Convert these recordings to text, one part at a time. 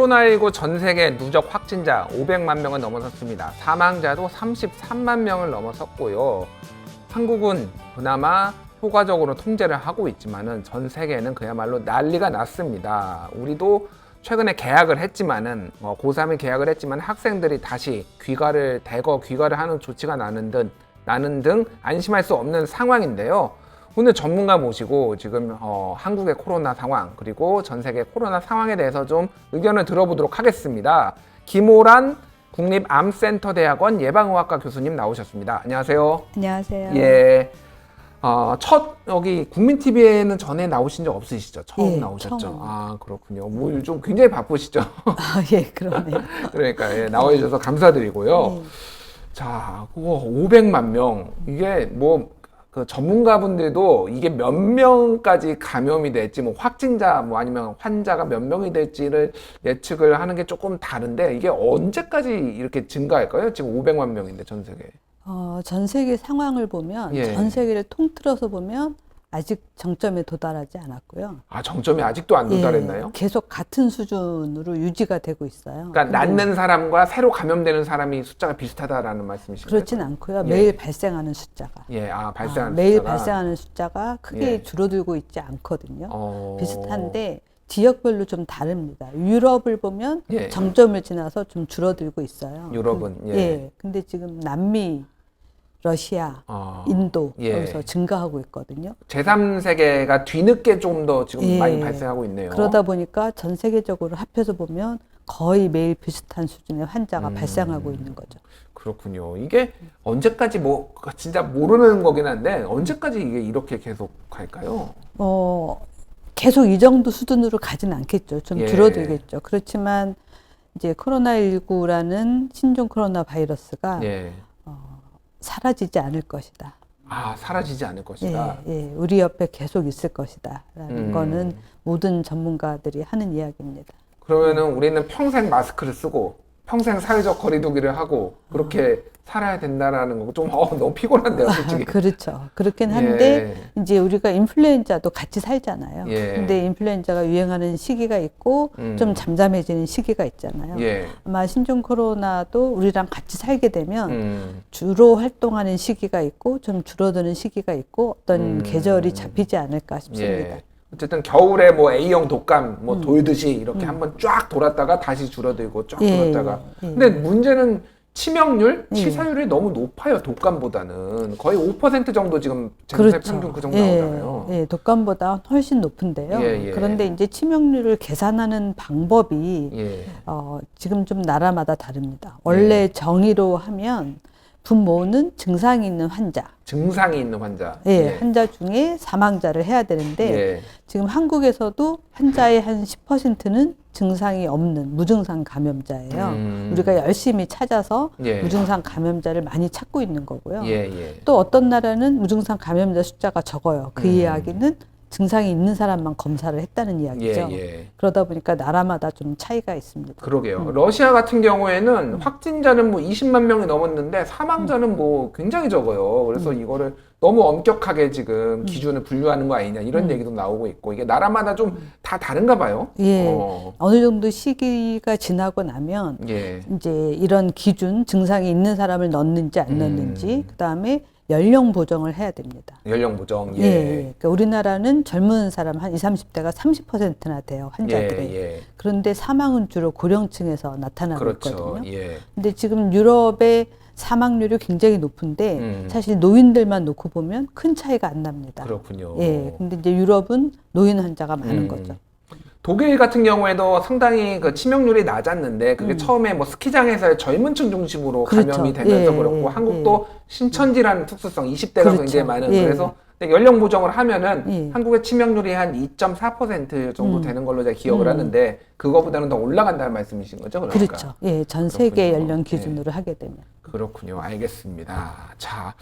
코로나19 전 세계 누적 확진자 500만 명을 넘어섰습니다. 사망자도 33만 명을 넘어섰고요. 한국은 그나마 효과적으로 통제를 하고 있지만은 전 세계는 그야말로 난리가 났습니다. 우리도 최근에 개학을 했지만은 고3에 개학을 했지만 학생들이 다시 대거 귀가를 하는 조치가 나는 등 안심할 수 없는 상황인데요. 오늘 전문가 모시고 지금 한국의 코로나 상황 그리고 전 세계 코로나 상황에 대해서 좀 의견을 들어보도록 하겠습니다. 김호란 국립암센터대학원 예방의학과 교수님 나오셨습니다. 안녕하세요. 안녕하세요. 예. 여기 국민TV에는 전에 나오신 적 없으시죠? 처음 나오셨죠? 처음. 아, 그렇군요. 뭐 요즘 굉장히 바쁘시죠? 예, 그러네요. 그러니까 나와주셔서 감사드리고요. 자, 그거 500만 명. 이게 그 전문가분들도 이게 몇 명까지 감염이 될지, 확진자, 아니면 환자가 몇 명이 될지를 예측을 하는 게 조금 다른데, 이게 언제까지 이렇게 증가할까요? 지금 500만 명인데, 전 세계. 전 세계 상황을 보면, 전 세계를 통틀어서 보면, 아직 정점에 도달하지 않았고요. 아, 정점이 아직도 안 도달했나요? 계속 같은 수준으로 유지가 되고 있어요. 그러니까 낫는 사람과 새로 감염되는 사람이 숫자가 비슷하다라는 말씀이신가요? 그렇진 않고요. 매일 발생하는 숫자가. 발생하는 매일 숫자가. 발생하는 숫자가 크게 줄어들고 있지 않거든요. 비슷한데 지역별로 좀 다릅니다. 유럽을 보면 정점을 지나서 좀 줄어들고 있어요. 유럽은 근데 지금 남미, 러시아, 인도 여기서 증가하고 있거든요. 제3세계가 뒤늦게 좀 더 지금 많이 발생하고 있네요. 그러다 보니까 전 세계적으로 합해서 보면 거의 매일 비슷한 수준의 환자가 발생하고 있는 거죠. 그렇군요. 이게 언제까지 진짜 모르는 거긴 한데 언제까지 이게 이렇게 계속 갈까요? 계속 이 정도 수준으로 가진 않겠죠. 좀 줄어들겠죠. 그렇지만 이제 코로나19라는 신종 코로나 바이러스가 사라지지 않을 것이다. 아, 사라지지 않을 것이다. 우리 옆에 계속 있을 것이다. 라는 거는 모든 전문가들이 하는 이야기입니다. 그러면은 우리는 평생 마스크를 쓰고 평생 사회적 거리두기를 하고 그렇게 살아야 된다라는 거 좀 너무 피곤한데요, 솔직히. 그렇죠. 그렇긴 한데 이제 우리가 인플루엔자도 같이 살잖아요. 근데 인플루엔자가 유행하는 시기가 있고 좀 잠잠해지는 시기가 있잖아요. 아마 신종 코로나도 우리랑 같이 살게 되면 주로 활동하는 시기가 있고 좀 줄어드는 시기가 있고 어떤 계절이 잡히지 않을까 싶습니다. 어쨌든 겨울에 A형 독감 돌듯이 이렇게 한번 쫙 돌았다가 다시 줄어들고 쫙 돌았다가. 근데 문제는 치명률, 치사율이 너무 높아요. 독감보다는 거의 5% 정도 지금 전체 평균 그 정도 나오잖아요. 독감보다 훨씬 높은데요. 그런데 이제 치명률을 계산하는 방법이 지금 좀 나라마다 다릅니다. 원래 정의로 하면 분모는 증상이 있는 환자. 환자 중에 사망자를 해야 되는데 지금 한국에서도 환자의 한 10%는 증상이 없는 무증상 감염자예요. 우리가 열심히 찾아서 무증상 감염자를 많이 찾고 있는 거고요. 또 어떤 나라는 무증상 감염자 숫자가 적어요. 그 이야기는 증상이 있는 사람만 검사를 했다는 이야기죠. 그러다 보니까 나라마다 좀 차이가 있습니다. 그러게요. 러시아 같은 경우에는 확진자는 20만 명이 넘었는데 사망자는 굉장히 적어요. 그래서 이거를 너무 엄격하게 지금 기준을 분류하는 거 아니냐 이런 얘기도 나오고 있고 이게 나라마다 좀 다 다른가 봐요. 어느 정도 시기가 지나고 나면 이제 이런 기준 증상이 있는 사람을 넣는지 안 넣는지 그다음에 연령 보정을 해야 됩니다. 연령 보정. 그러니까 우리나라는 젊은 사람 한 20, 30대가 30%나 돼요, 환자들이. 그런데 사망은 주로 고령층에서 나타나고 있거든요. 근데 지금 유럽의 사망률이 굉장히 높은데 사실 노인들만 놓고 보면 큰 차이가 안 납니다. 그렇군요. 근데 이제 유럽은 노인 환자가 많은 거죠. 독일 같은 경우에도 상당히 그 치명률이 낮았는데 그게 처음에 스키장에서의 젊은 층 중심으로 감염이 되면서 그렇고 한국도 신천지라는 특수성 20대가 굉장히 많은 그래서 연령 보정을 하면은 한국의 치명률이 한 2.4% 정도 되는 걸로 제가 기억을 하는데 그거보다는 더 올라간다는 말씀이신 거죠? 그러니까. 그렇죠. 전 세계 연령 기준으로 하게 되면. 그렇군요. 알겠습니다. 자,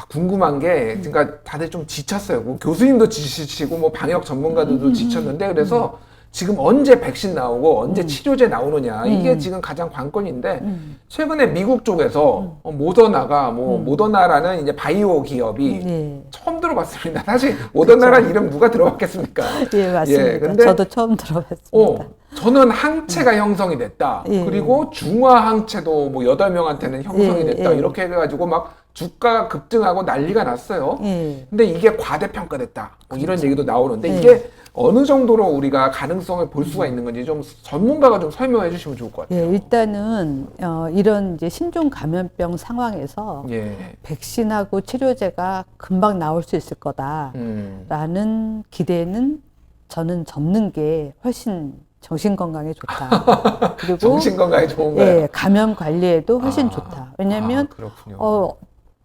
궁금한 게, 그러니까 다들 좀 지쳤어요. 교수님도 지치시고, 방역 전문가들도 지쳤는데, 그래서 지금 언제 백신 나오고, 언제 치료제 나오느냐, 이게 지금 가장 관건인데, 최근에 미국 쪽에서 모더나가, 모더나라는 이제 바이오 기업이 처음 들어봤습니다. 사실, 모더나라는 이름 누가 들어봤겠습니까? 맞습니다. 근데 저도 처음 들어봤습니다. 저는 항체가 형성이 됐다. 예. 그리고 중화 항체도 뭐 8명한테는 형성이 예, 됐다. 예. 이렇게 해가지고 막 주가가 급등하고 난리가 났어요. 예. 근데 이게 과대평가됐다. 뭐 이런 그렇죠. 얘기도 나오는데 예. 이게 어느 정도로 우리가 가능성을 볼 수가 있는 건지 좀 전문가가 좀 설명해 주시면 좋을 것 같아요. 예, 일단은 이런 이제 신종 감염병 상황에서 예. 백신하고 치료제가 금방 나올 수 있을 거다라는 기대는 저는 접는 게 훨씬 정신 건강에 좋다. 그리고 정신 건강에 좋은 거예요. 예, 감염 관리에도 훨씬 좋다. 왜냐하면 그렇군요.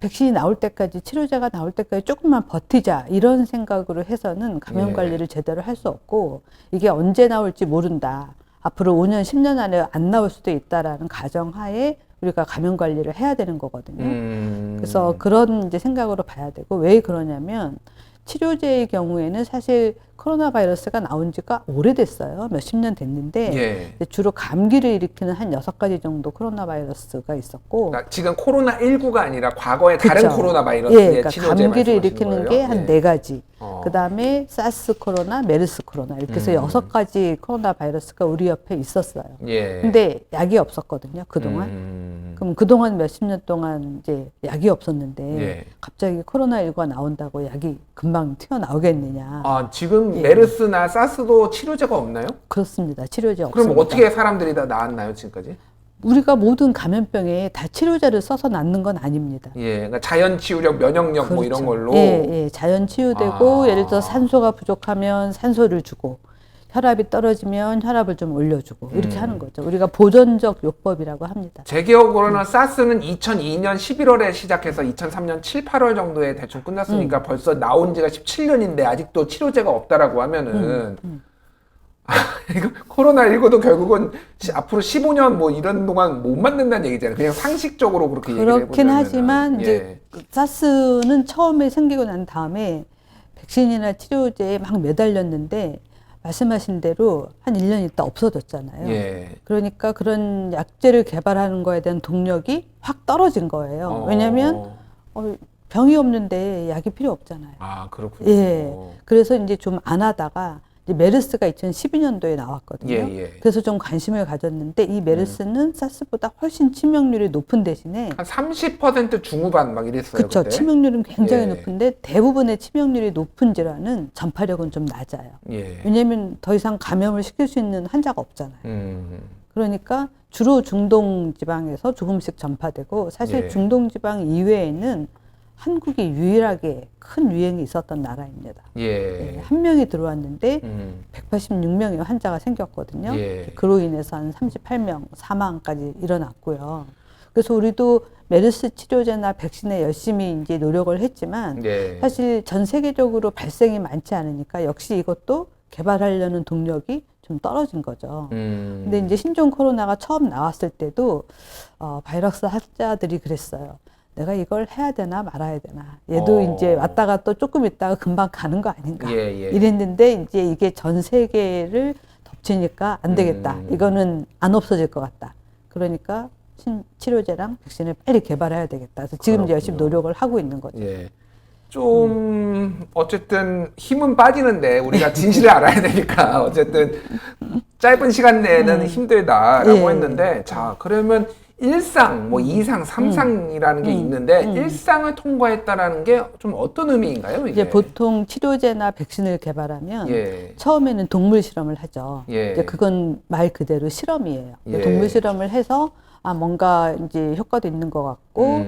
백신이 나올 때까지 치료제가 나올 때까지 조금만 버티자 이런 생각으로 해서는 감염 예. 관리를 제대로 할 수 없고 이게 언제 나올지 모른다. 앞으로 5년, 10년 안에 안 나올 수도 있다라는 가정하에 우리가 감염 관리를 해야 되는 거거든요. 그래서 그런 이제 생각으로 봐야 되고 왜 그러냐면 치료제의 경우에는 사실 코로나 바이러스가 나온 지가 오래됐어요. 몇십 년 됐는데 예. 주로 감기를 일으키는 한 6가지 정도 코로나 바이러스가 있었고 그러니까 지금 코로나19가 아니라 과거에 그쵸. 다른 코로나 바이러스의 그러니까 치료제 감기를 일으키는 게 한 4가지. 그 다음에 사스 코로나, 메르스 코로나 이렇게 해서 6가지 코로나 바이러스가 우리 옆에 있었어요. 예. 근데 약이 없었거든요. 그동안. 그럼 그동안 몇십 년 동안 이제 약이 없었는데 예. 갑자기 코로나19가 나온다고 약이 금방 튀어나오겠느냐. 지금 예. 메르스나 사스도 치료제가 없나요? 그렇습니다. 치료제 그럼 없습니다. 어떻게 사람들이 다 나았나요, 지금까지? 우리가 모든 감염병에 다 치료제를 써서 낫는 건 아닙니다. 예, 그러니까 자연 치유력, 면역력 그렇죠. 뭐 이런 걸로. 예, 예. 자연 치유되고 예를 들어 산소가 부족하면 산소를 주고 혈압이 떨어지면 혈압을 좀 올려주고 이렇게 하는 거죠. 우리가 보존적 요법이라고 합니다. 제 기억으로는 사스는 2002년 11월에 시작해서 2003년 7, 8월 정도에 대충 끝났으니까 벌써 나온 지가 17년인데 아직도 치료제가 없다라고 하면은 이거 코로나19도 결국은 앞으로 15년 뭐 이런 동안 못 만든다는 얘기잖아요. 그냥 상식적으로 그렇게 얘기를 해보자면. 그렇긴 하지만 이제 사스는 처음에 생기고 난 다음에 백신이나 치료제에 막 매달렸는데 말씀하신 대로 한 1년 있다 없어졌잖아요. 예. 그러니까 그런 약제를 개발하는 거에 대한 동력이 확 떨어진 거예요. 왜냐하면 병이 없는데 약이 필요 없잖아요. 그렇군요. 예. 그래서 이제 좀 안 하다가 이제 메르스가 2012년도에 나왔거든요. 예. 그래서 좀 관심을 가졌는데 이 메르스는 사스보다 훨씬 치명률이 높은 대신에 한 30% 중후반 막 이랬어요. 그렇죠. 그때. 치명률은 굉장히 예. 높은데 대부분의 치명률이 높은 질환은 전파력은 좀 낮아요. 예. 왜냐하면 더 이상 감염을 시킬 수 있는 환자가 없잖아요. 그러니까 주로 중동 지방에서 조금씩 전파되고 사실 예. 중동 지방 이외에는 한국이 유일하게 큰 유행이 있었던 나라입니다. 예. 한 명이 들어왔는데 186명의 환자가 생겼거든요. 예. 그로 인해서 한 38명 사망까지 일어났고요. 그래서 우리도 메르스 치료제나 백신에 열심히 이제 노력을 했지만 예. 사실 전 세계적으로 발생이 많지 않으니까 역시 이것도 개발하려는 동력이 좀 떨어진 거죠. 근데 이제 신종 코로나가 처음 나왔을 때도 바이러스 학자들이 그랬어요. 내가 이걸 해야 되나 말아야 되나. 얘도 이제 왔다가 또 조금 있다가 금방 가는 거 아닌가. 예. 이랬는데 이제 이게 전 세계를 덮치니까 안 되겠다. 이거는 안 없어질 것 같다. 그러니까 치료제랑 백신을 빨리 개발해야 되겠다. 그래서 지금 이제 열심히 노력을 하고 있는 거죠. 예. 좀 어쨌든 힘은 빠지는데 우리가 진실을 알아야 되니까 어쨌든 짧은 시간 내에는 힘들다라고 예. 했는데 자 그러면 1상, 뭐 2상, 3상이라는 게 있는데 1상을 통과했다라는 게 좀 어떤 의미인가요? 이게? 이제 보통 치료제나 백신을 개발하면 예. 처음에는 동물 실험을 하죠. 예. 이제 그건 말 그대로 실험이에요. 예. 동물 실험을 해서 뭔가 이제 효과도 있는 것 같고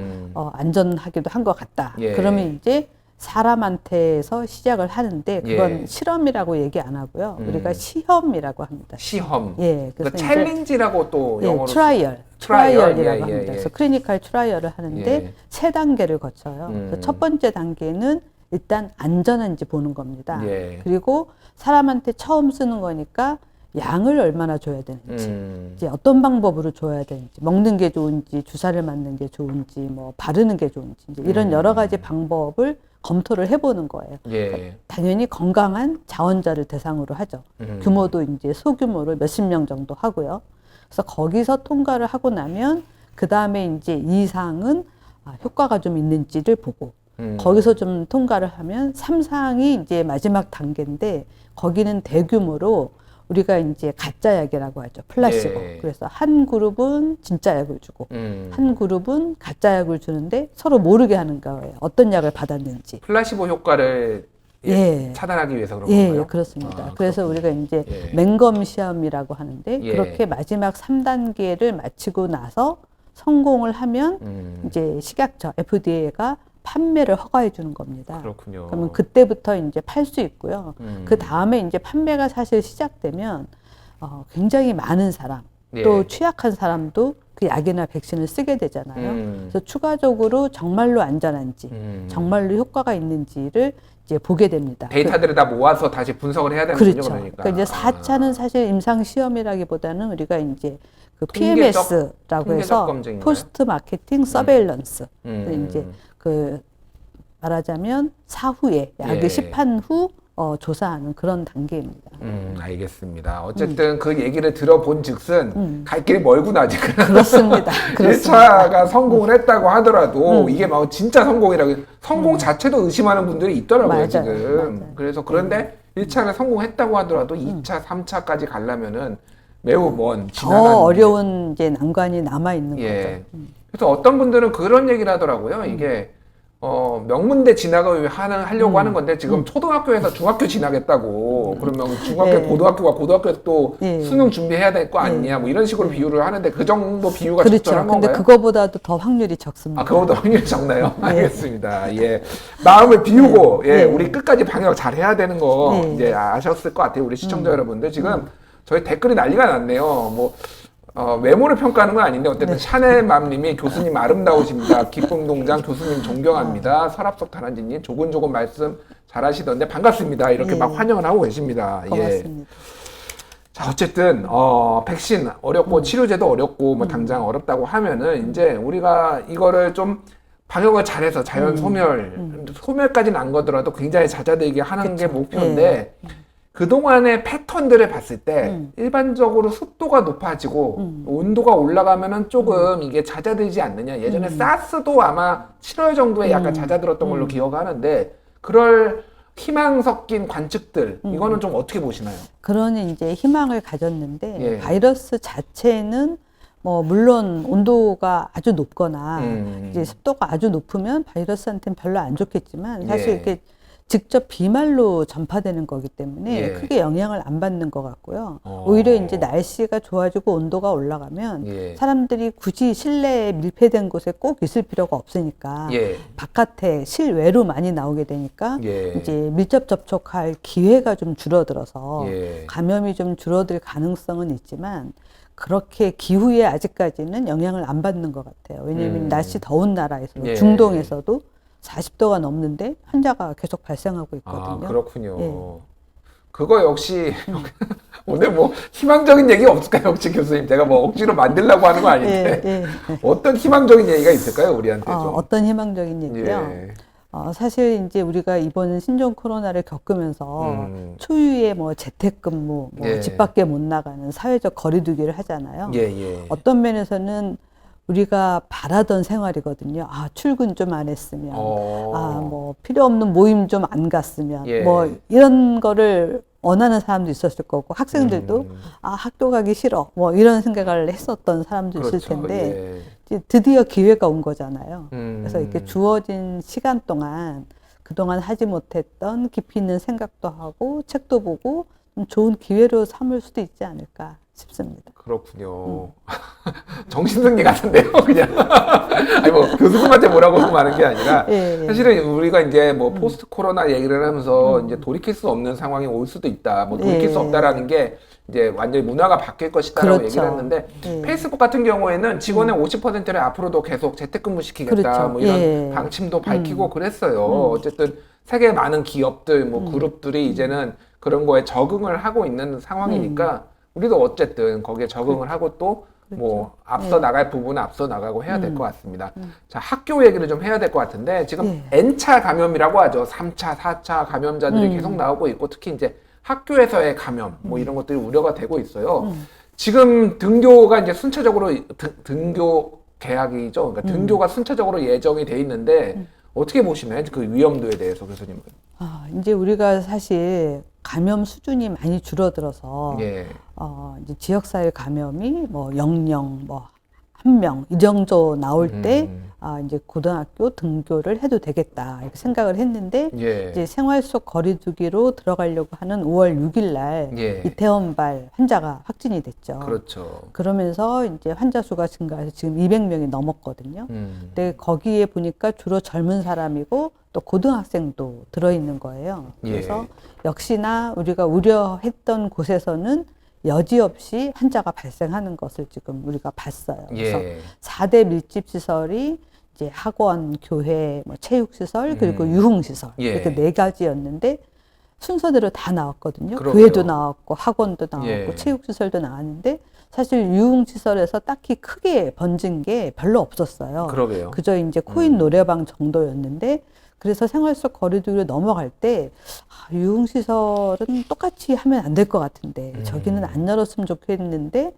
안전하기도 한 것 같다. 예. 그러면 이제 사람한테서 시작을 하는데 그건 예. 실험이라고 얘기 안 하고요. 우리가 시험이라고 합니다. 시험. 예, 그러니까 그래서 이제 챌린지라고 또 영어로 트라이얼이라고 예. 합니다. 그래서 클리니컬 트라이얼을 하는데 예. 3단계를 거쳐요. 그래서 첫 번째 단계는 일단 안전한지 보는 겁니다. 예. 그리고 사람한테 처음 쓰는 거니까 양을 얼마나 줘야 되는지, 이제 어떤 방법으로 줘야 되는지, 먹는 게 좋은지, 주사를 맞는 게 좋은지, 뭐 바르는 게 좋은지, 이제 이런 여러 가지 방법을 검토를 해보는 거예요. 예. 당연히 건강한 자원자를 대상으로 하죠. 규모도 이제 소규모로 몇십 명 정도 하고요. 그래서 거기서 통과를 하고 나면 그 다음에 이제 이상은 효과가 좀 있는지를 보고 거기서 좀 통과를 하면 3상이 이제 마지막 단계인데 거기는 대규모로 우리가 이제 가짜 약이라고 하죠. 플라시보. 예. 그래서 한 그룹은 진짜 약을 주고 한 그룹은 가짜 약을 주는데 서로 모르게 하는 거예요. 어떤 약을 받았는지. 플라시보 효과를 예. 차단하기 위해서 그런 예, 건가요? 예, 그렇습니다. 아, 그래서 그렇군요. 우리가 이제 예. 맹검 시험이라고 하는데 예. 그렇게 마지막 3단계를 마치고 나서 성공을 하면 이제 식약처 FDA가 판매를 허가해 주는 겁니다. 그렇군요. 그러면 그때부터 이제 팔 수 있고요. 그 다음에 이제 판매가 사실 시작되면 굉장히 많은 사람, 예. 또 취약한 사람도 그 약이나 백신을 쓰게 되잖아요. 그래서 추가적으로 정말로 안전한지, 정말로 효과가 있는지를 이제 보게 됩니다. 데이터들을 다 모아서 다시 분석을 해야 되는군요. 그렇죠. 그러니까. 그러니까 이제 4차는 사실 임상 시험이라기보다는 우리가 이제 그 통계적- PMS라고 통계적 해서 검증인가요? 포스트 마케팅 서베일런스. 이제 음. 그 말하자면 사후에 약을 예. 시판 후 조사하는 그런 단계입니다. 알겠습니다. 어쨌든 그 얘기를 들어본 즉슨 갈 길이 멀구나, 지금. 그렇습니다. 1차가 성공을 했다고 하더라도 이게 막 진짜 성공이라고, 성공 자체도 의심하는 분들이 있더라고요, 맞아요. 지금. 맞아요. 그래서 그런데 1차를 성공했다고 하더라도 2차, 3차까지 가려면은 매우 먼, 지나간. 더 어려운 이제 난관이 남아 있는 예. 거죠. 그래서 어떤 분들은 그런 얘기를 하더라고요. 이게 명문대 진학을 하려고 하는 건데 지금 초등학교에서 중학교 진학했다고. 그러면 중학교 예. 고등학교에서 또 예. 수능 준비해야 될 거 아니냐 뭐 이런 식으로 비유를 하는데 그 정도 비유가 그렇죠. 적절한 근데 건가요? 그거보다도 더 확률이 적습니다. 아, 그거보다 확률이 적나요? 알겠습니다. 예. 마음을 비우고, 예, 우리 끝까지 방역 잘 해야 되는 거, 이제 아셨을 것 같아요. 우리 시청자 여러분들. 지금 저희 댓글이 난리가 났네요. 뭐, 외모를 평가하는 건 아닌데, 어쨌든 샤넬맘님이 교수님 아름다우십니다. 기쁨 동장 교수님 존경합니다. 설합석 다란지님 조곤조곤 말씀 잘하시던데 반갑습니다. 이렇게 막 환영을 하고 계십니다. 예. 고맙습니다. 자, 어쨌든, 백신 어렵고, 치료제도 어렵고, 뭐, 당장 어렵다고 하면은, 이제 우리가 이거를 좀 방역을 잘해서 자연 소멸까지는 안 거더라도 굉장히 잦아들게 하는 게 목표인데, 그동안의 패턴들을 봤을 때, 일반적으로 습도가 높아지고, 온도가 올라가면은 조금 이게 잦아들지 않느냐. 예전에 사스도 아마 7월 정도에 약간 잦아들었던 걸로 기억하는데, 그럴 희망 섞인 관측들, 이거는 좀 어떻게 보시나요? 그런 이제 희망을 가졌는데 예. 바이러스 자체는 뭐 물론 온도가 아주 높거나 이제 습도가 아주 높으면 바이러스한테는 별로 안 좋겠지만 사실 예. 이렇게 직접 비말로 전파되는 거기 때문에 예. 크게 영향을 안 받는 것 같고요. 오히려 이제 날씨가 좋아지고 온도가 올라가면 예. 사람들이 굳이 실내에 밀폐된 곳에 꼭 있을 필요가 없으니까 예. 바깥에 실외로 많이 나오게 되니까 예. 이제 밀접 접촉할 기회가 좀 줄어들어서 예. 감염이 좀 줄어들 가능성은 있지만 그렇게 기후에 아직까지는 영향을 안 받는 것 같아요. 왜냐하면 날씨 더운 나라에서 예. 중동에서도 40도가 넘는데 환자가 계속 발생하고 아, 있거든요. 그렇군요. 예. 그거 역시 오늘 뭐 희망적인 얘기 없을까요, 혹시 교수님? 제가 뭐 억지로 만들려고 하는 거 아닌데 예, 예. 어떤 희망적인 얘기가 있을까요, 우리한테 좀? 어떤 희망적인 얘기요? 예. 사실 이제 우리가 이번 신종 코로나를 겪으면서 초유의 뭐 재택근무, 뭐 예. 집 밖에 못 나가는 사회적 거리두기를 하잖아요. 예, 예. 어떤 면에서는 우리가 바라던 생활이거든요. 아, 출근 좀 안 했으면, 뭐 필요 없는 모임 좀 안 갔으면, 예. 뭐 이런 거를 원하는 사람도 있었을 거고 학생들도 아, 학교 가기 싫어, 뭐 이런 생각을 했었던 사람도 있을 그렇죠. 텐데 예. 이제 드디어 기회가 온 거잖아요. 음. 그래서 이렇게 주어진 시간 동안 그동안 하지 못했던 깊이 있는 생각도 하고 책도 보고 좀 좋은 기회로 삼을 수도 있지 않을까 싶습니다. 그렇군요. 정신승리 같은데요, 그냥. 아니, 뭐, 교수님한테 뭐라고 하는 게 아니라, 예, 예. 사실은 우리가 이제 뭐, 포스트 코로나 얘기를 하면서 이제 돌이킬 수 없는 상황이 올 수도 있다. 뭐, 돌이킬 수 예. 없다라는 게 이제 완전히 문화가 바뀔 것이다라고 그렇죠. 얘기를 했는데, 예. 페이스북 같은 경우에는 직원의 50%를 앞으로도 계속 재택근무 시키겠다. 그렇죠. 뭐, 이런 예. 방침도 밝히고 그랬어요. 어쨌든, 세계 많은 기업들, 뭐, 그룹들이 이제는 그런 거에 적응을 하고 있는 상황이니까, 우리도 어쨌든 거기에 적응을 하고 또 뭐 앞서 나갈 부분은 앞서 나가고 해야 될 것 같습니다. 자, 학교 얘기를 좀 해야 될 것 같은데 지금 N차 감염이라고 하죠. 3차, 4차 감염자들이 계속 나오고 있고 특히 이제 학교에서의 감염 뭐 이런 것들이 우려가 되고 있어요. 지금 등교가 이제 순차적으로 등교 개학이죠. 그러니까 등교가 순차적으로 예정이 돼 있는데 어떻게 보시나요? 그 위험도에 대해서 교수님은? 이제 우리가 사실 감염 수준이 많이 줄어들어서 예. 이제 지역사회 감염이 뭐 0명, 뭐 1명 이 정도 나올 때 이제 고등학교 등교를 해도 되겠다 이렇게 생각을 했는데 예. 이제 생활 속 거리두기로 들어가려고 하는 5월 6일 날 예. 이태원발 환자가 확진이 됐죠. 그렇죠. 그러면서 이제 환자 수가 증가해서 지금 200명이 넘었거든요. 근데 거기에 보니까 주로 젊은 사람이고 또 고등학생도 들어있는 거예요. 그래서 역시나 우리가 우려했던 곳에서는 여지없이 환자가 발생하는 것을 지금 우리가 봤어요. 그래서 4대 밀집 시설이 이제 학원, 교회, 뭐 체육시설 그리고 유흥시설 이렇게 4가지였는데 순서대로 다 나왔거든요. 그러게요. 교회도 나왔고 학원도 나왔고 체육시설도 나왔는데 사실 유흥시설에서 딱히 크게 번진 게 별로 없었어요. 그러게요. 그저 이제 코인 노래방 정도였는데 그래서 생활 속 거리두기로 넘어갈 때 유흥시설은 똑같이 하면 안 될 것 같은데 저기는 안 열었으면 좋겠는데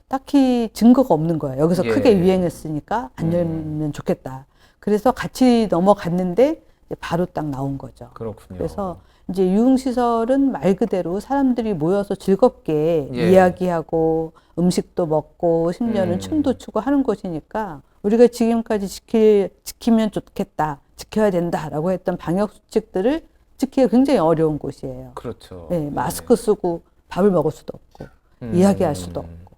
딱히 증거가 없는 거예요. 여기서 크게 유행했으니까 안 열면 좋겠다. 그래서 같이 넘어갔는데 이제 바로 딱 나온 거죠. 그렇군요. 그래서 이제 유흥시설은 말 그대로 사람들이 모여서 즐겁게 이야기하고 음식도 먹고 심지어는 춤도 추고 하는 곳이니까 우리가 지금까지 지키면 좋겠다. 지켜야 된다라고 했던 방역 수칙들을 지키기가 굉장히 어려운 곳이에요. 그렇죠. 네, 마스크 쓰고 밥을 먹을 수도 없고 이야기할 수도 없고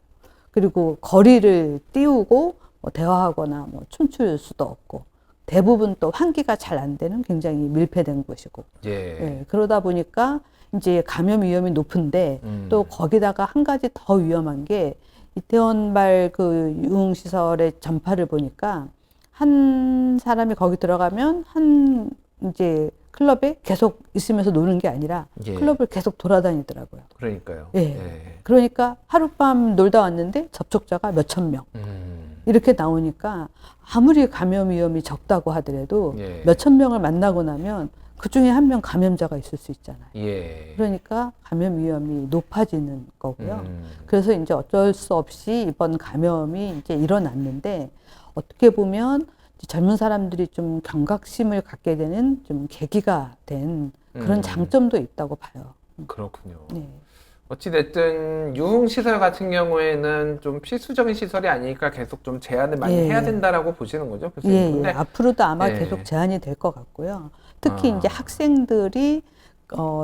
그리고 거리를 띄우고 뭐 대화하거나 뭐 춤출 수도 없고 대부분 또 환기가 잘 안 되는 굉장히 밀폐된 곳이고 그러다 보니까 이제 감염 위험이 높은데 또 거기다가 한 가지 더 위험한 게 이태원발 그 유흥시설의 전파를 보니까 한 사람이 거기 들어가면 한 이제 클럽에 계속 있으면서 노는 게 아니라 클럽을 계속 돌아다니더라고요. 그러니까요. 그러니까 하룻밤 놀다 왔는데 접촉자가 몇천 명 이렇게 나오니까 아무리 감염 위험이 적다고 하더라도 몇천 명을 만나고 나면 그 중에 한 명 감염자가 있을 수 있잖아요. 그러니까 감염 위험이 높아지는 거고요. 그래서 이제 어쩔 수 없이 이번 감염이 이제 일어났는데 어떻게 보면 젊은 사람들이 좀 경각심을 갖게 되는 좀 계기가 된 그런 장점도 있다고 봐요. 그렇군요. 어찌됐든 유흥시설 같은 경우에는 좀 필수적인 시설이 아니니까 계속 좀 제한을 많이 해야 된다라고 보시는 거죠? 근데 앞으로도 아마 계속 제한이 될 것 같고요. 특히 이제 학생들이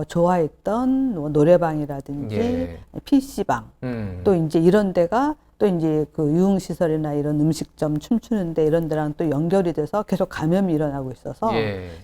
좋아했던 뭐 노래방이라든지 PC방 또 이제 이런 데가 또 이제 그 유흥시설이나 이런 음식점 춤추는 데 이런 데랑 또 연결이 돼서 계속 감염이 일어나고 있어서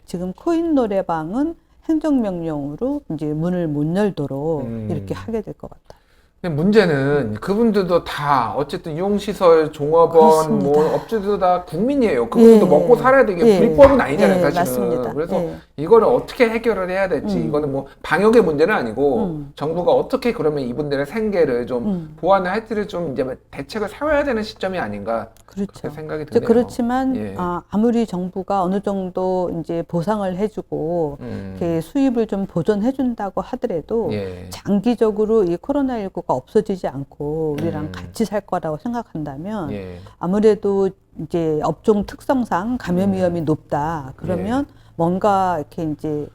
지금 코인 노래방은 행정명령으로 이제 문을 못 열도록 이렇게 하게 될 것 같아요. 근데 문제는 그분들도 다 어쨌든 유흥시설, 종업원, 뭐 업주들도 다 국민이에요. 그분들도 먹고 살아야 되게 불법은 아니잖아요, 사실은. 맞습니다. 그래서 이거를 어떻게 해결을 해야 될지 이거는 뭐 방역의 문제는 아니고 정부가 어떻게 그러면 이분들의 생계를 좀 보완을 할지를 좀 이제 대책을 세워야 되는 시점이 아닌가 그렇게 생각이 드네요. 그렇지만 아무리 정부가 어느 정도 이제 보상을 해주고 이렇게 수입을 좀 보존해준다고 하더라도 장기적으로 이 코로나19가 없어지지 않고 우리랑 같이 살 거라고 생각한다면 아무래도 이제 업종 특성상 감염 위험이 높다. 그러면 뭔가 이렇게 이제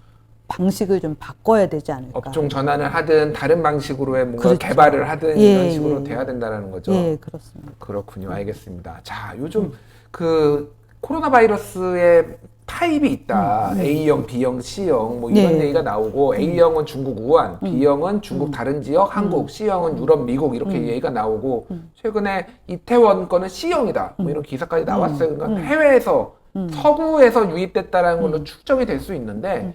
방식을 좀 바꿔야 되지 않을까. 업종 전환을 하든 다른 방식으로의 뭔가 개발을 하든 이런 식으로 돼야 된다는 거죠. 그렇습니다. 그렇군요. 알겠습니다. 자, 요즘 그 코로나 바이러스의 타입이 있다. A형, B형, C형 뭐 이런 얘기가 나오고 A형은 중국 우한, B형은 중국 다른 지역, 한국, C형은 유럽, 미국 이렇게 얘기가 나오고 최근에 이태원 거는 C형이다. 뭐 이런 기사까지 나왔어요. 그러니까 해외에서 서구에서 유입됐다라는 걸로 추정이 될 수 있는데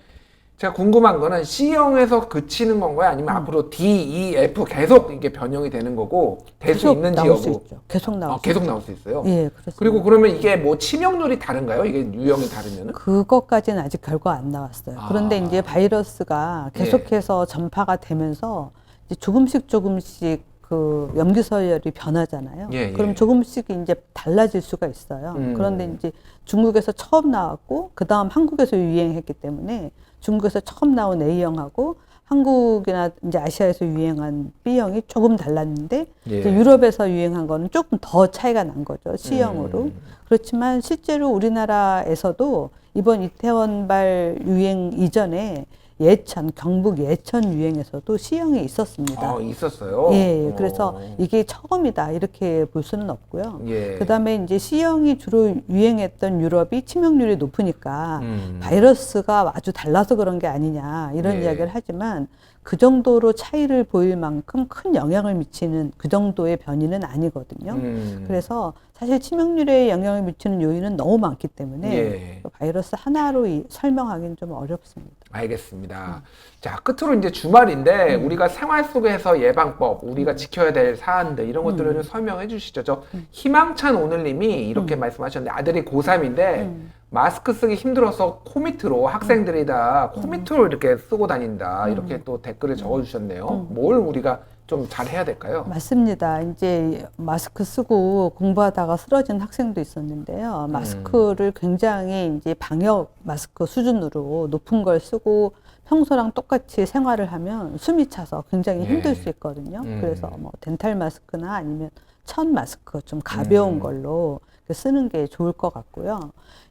제가 궁금한 거는 C형에서 그치는 건가요? 아니면 앞으로 D, E, F 계속 이게 변형이 되는 거고 될 수 있는지 여부. 계속 나올 수 계속 나올 수 있어요? 그렇습니다. 그리고 그러면 이게 뭐 치명률이 다른가요? 이게 유형이 다르면은? 그것까지는 아직 결과 안 나왔어요. 그런데 이제 바이러스가 계속해서 전파가 되면서 이제 조금씩 그 염기서열이 변하잖아요. 그럼 조금씩 이제 달라질 수가 있어요. 그런데 이제 중국에서 처음 나왔고 그 다음 한국에서 유행했기 때문에 중국에서 처음 나온 A형하고 한국이나 이제 아시아에서 유행한 B형이 조금 달랐는데 이제 유럽에서 유행한 거는 조금 더 차이가 난 거죠. C형으로. 그렇지만 실제로 우리나라에서도 이번 이태원발 유행 이전에 예천, 경북 예천 유행에서도 C형이 있었습니다. 있었어요? 예, 그래서 이게 처음이다 이렇게 볼 수는 없고요. 그 다음에 이제 C형이 주로 유행했던 유럽이 치명률이 높으니까 바이러스가 아주 달라서 그런 게 아니냐 이런 이야기를 하지만 그 정도로 차이를 보일 만큼 큰 영향을 미치는 그 정도의 변이는 아니거든요. 그래서 사실 치명률에 영향을 미치는 요인은 너무 많기 때문에 바이러스 하나로 설명하기는 좀 어렵습니다. 알겠습니다. 자, 끝으로 이제 주말인데 우리가 생활 속에서 예방법, 우리가 지켜야 될 사안들 이런 것들을 좀 설명해 주시죠. 저 희망찬 오늘님이 이렇게 말씀하셨는데 아들이 고3인데 마스크 쓰기 힘들어서 코 밑으로 학생들이 다 코 밑으로 이렇게 쓰고 다닌다 이렇게 또 댓글을 적어주셨네요. 뭘 우리가 좀 잘 해야 될까요? 맞습니다. 이제 마스크 쓰고 공부하다가 쓰러진 학생도 있었는데요. 마스크를 굉장히 이제 방역 마스크 수준으로 높은 걸 쓰고 평소랑 똑같이 생활을 하면 숨이 차서 굉장히 힘들 수 있거든요. 그래서 뭐 덴탈 마스크나 아니면 천 마스크 좀 가벼운 걸로 쓰는 게 좋을 것 같고요.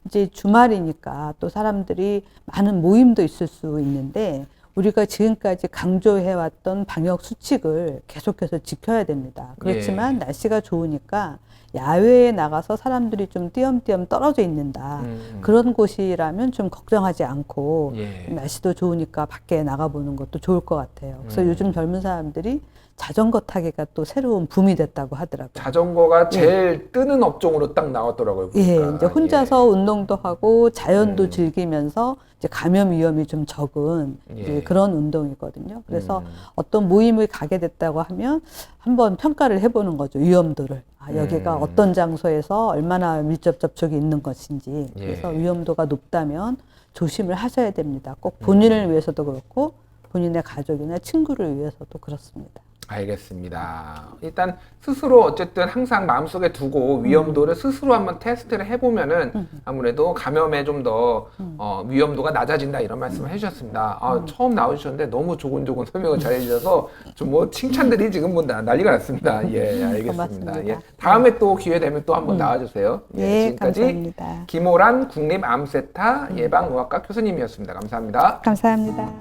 이제 주말이니까 또 사람들이 많은 모임도 있을 수 있는데 우리가 지금까지 강조해왔던 방역 수칙을 계속해서 지켜야 됩니다. 그렇지만 날씨가 좋으니까 야외에 나가서 사람들이 좀 띄엄띄엄 떨어져 있는다. 그런 곳이라면 좀 걱정하지 않고 날씨도 좋으니까 밖에 나가보는 것도 좋을 것 같아요. 그래서 요즘 젊은 사람들이 자전거 타기가 또 새로운 붐이 됐다고 하더라고요. 자전거가 제일 뜨는 업종으로 딱 나왔더라고요. 보니까. 이제 혼자서 운동도 하고 자연도 즐기면서 이제 감염 위험이 좀 적은 이제 그런 운동이거든요. 그래서 어떤 모임을 가게 됐다고 하면 한번 평가를 해보는 거죠. 위험도를. 여기가 어떤 장소에서 얼마나 밀접 접촉이 있는 것인지. 그래서 위험도가 높다면 조심을 하셔야 됩니다. 꼭 본인을 위해서도 그렇고 본인의 가족이나 친구를 위해서도 그렇습니다. 알겠습니다. 일단 스스로 어쨌든 항상 마음속에 두고 위험도를 스스로 한번 테스트를 해보면은 아무래도 감염에 좀 더 위험도가 낮아진다 이런 말씀을 해주셨습니다. 처음 나오셨는데 너무 조곤조곤 설명을 잘 해주셔서 좀 뭐 칭찬들이 지금 뭐 난리가 났습니다. 예, 알겠습니다. 예, 다음에 또 기회 되면 또 한번 나와주세요. 지금까지 감사합니다. 김호란 국립암세타 예방의학과 교수님이었습니다. 감사합니다. 감사합니다.